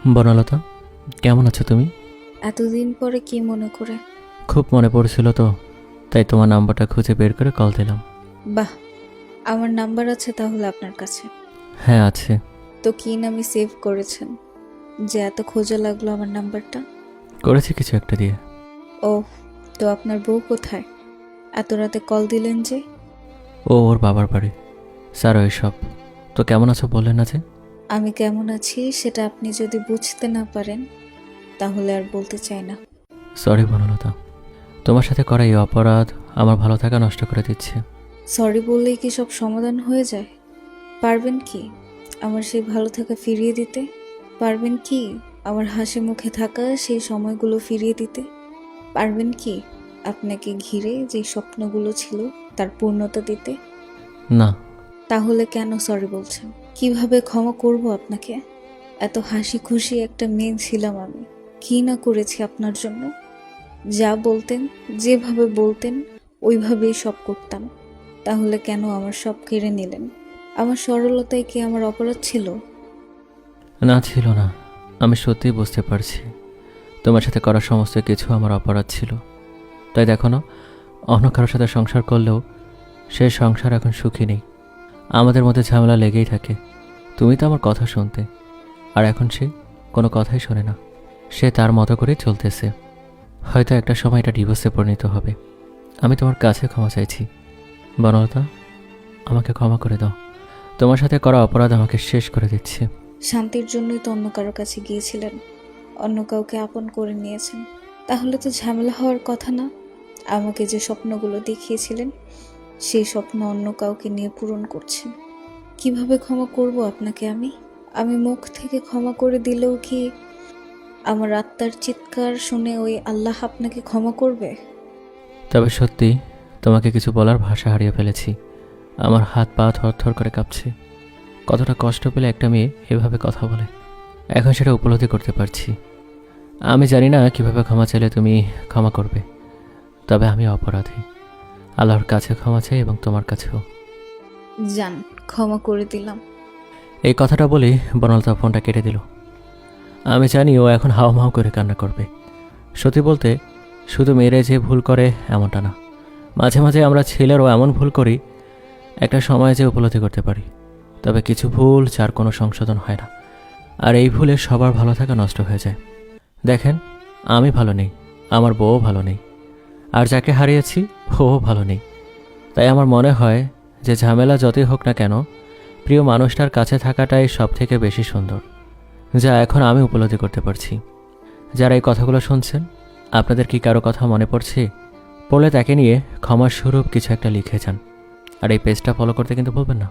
বনলতা, কেমন আছো তুমি? এতদিন পরে কি মনে করে? খুব মনে পড়ছিল তো, তাই তোমার নাম্বারটা খুঁজে বের করে কল দিলাম। বাহ, আমার নাম্বার আছে তাহলে আপনার কাছে? হ্যাঁ আছে। তো কি নামে সেভ করেছেন যে এত খোঁজা লাগলো আমার নাম্বারটা? করেছি কিছু একটা দিয়ে। ও, তো আপনার বউ কোথায়? এত রাতে কল দিলেন যে? ও ওর বাবার বাড়ি। স্যার ওইসব। তো কেমন আছো বললেন না যে? আমি কেমন আছি সেটা আপনি যদি বুঝতে না পারেন তাহলে আর বলতে চাই না। সরি বনলতা, তোমার সাথে করা এই অপরাধ আমার ভালো থাকা নষ্ট করে দিচ্ছে। সরি বললেই কি সব সমাধান হয়ে যায়? পারবেন কি আমার সেই ভালো থাকা ফিরিয়ে দিতে? পারবেন কি আমার হাসি মুখে থাকা সেই সময়গুলো ফিরিয়ে দিতে? পারবেন কি আপনাকে ঘিরে যে স্বপ্নগুলো ছিল তার পূর্ণতা দিতে? না। তাহলে কেন সরি বলছেন? কিভাবে ক্ষমা করব আপনাকে? এত হাসি খুশি একটা মেয়ে ছিলাম আমি। কি না করেছি আপনার জন্য? যা বলতেন, যেভাবে বলতেন ওইভাবেই সব করতাম। তাহলে কেন আমার সব কেড়ে নিলেন? আমার সরলতায় কি আমার অপরাধ ছিল? না ছিল না। আমি সত্যিই বুঝতে পারছি তোমার সাথে করা সমস্ত কিছু আমার অপরাধ ছিল। তাই দেখো না, অন্য কারোর সাথে সংসার করলেও সে সংসার এখন সুখী নেই। আমাদের মধ্যে ঝামেলা লেগেই থাকে। তুমি তো আমার কথা শুনতে, আর এখন সে কোনো কথাই শোনে না। সে তার মতো করেই চলতেছে। হয়তো একটা সময় এটা ডিভোর্সে পরিণত হবে। আমি তোমার কাছে ক্ষমা চাইছি বনলতা, আমাকে ক্ষমা করে দাও। তোমার সাথে করা অপরাধ আমাকে শেষ করে দিচ্ছে। শান্তির জন্যই তো অন্য কারো কাছে গিয়েছিলেন, অন্য কাউকে আপন করে নিয়েছেন। তাহলে তো ঝামেলা হওয়ার কথা না। আমাকে যে স্বপ্নগুলো দেখিয়েছিলেন সেই স্বপ্ন অন্য কাউকে নিয়ে পূরণ করছেন। কিভাবে ক্ষমা করব আপনাকে আমি? আমি মুখ থেকে ক্ষমা করে দিলেও কি আমার আত্মার চিৎকার শুনে ওই আল্লাহ আপনাকে ক্ষমা করবে? তবে সত্যি তোমাকে কিছু বলার ভাষা হারিয়ে ফেলেছি। আমার হাত পা থরথর করে কাঁপছে। কতটা কষ্ট পেলে একটা মেয়ে এভাবে কথা বলে, এখন সেটা উপলব্ধি করতে পারছি। আমি জানি না কিভাবে ক্ষমা চাইলে তুমি ক্ষমা করবে, তবে আমি অপরাধী। আল্লাহর কাছে ক্ষমা চাই এবং তোমার কাছেও। যান, ক্ষমা করে দিলাম। এই কথাটা বলেই বনলতা ফোনটা কেটে দিল। আমি জানি ও এখন হাওমাও করে কান্না করবে। সত্যি বলতে, শুধু মেয়েরাই যে ভুল করে এমনটা না। মাঝে মাঝে আমরা ছেলেরাও এমন ভুল করি, একটা সময় যে উপলব্ধি করতে পারি। তবে কিছু ভুল যার কোনো সংশোধন হয় না, আর এই ভুলে সবার ভালো থাকা নষ্ট হয়ে যায়। দেখেন, আমি ভালো নেই, আমার বউও ভালো নেই, আর যাকে হারিয়েছি ও ভালো নেই। তাই আমার মনে হয় যে ঝামেলা যতই হোক না কেন, প্রিয় মানুষটার কাছে থাকাটাই সব থেকে বেশি সুন্দর, যা এখন আমি উপলব্ধি করতে পারছি। যারা এই কথাগুলো শুনছেন, আপনাদের কি কারো কথা মনে পড়ছে? পড়লে তাকে নিয়ে ক্ষমার স্বরূপ কিছু একটা লিখে যান। আর এই পেজটা ফলো করতে কিন্তু ভুলবেন না।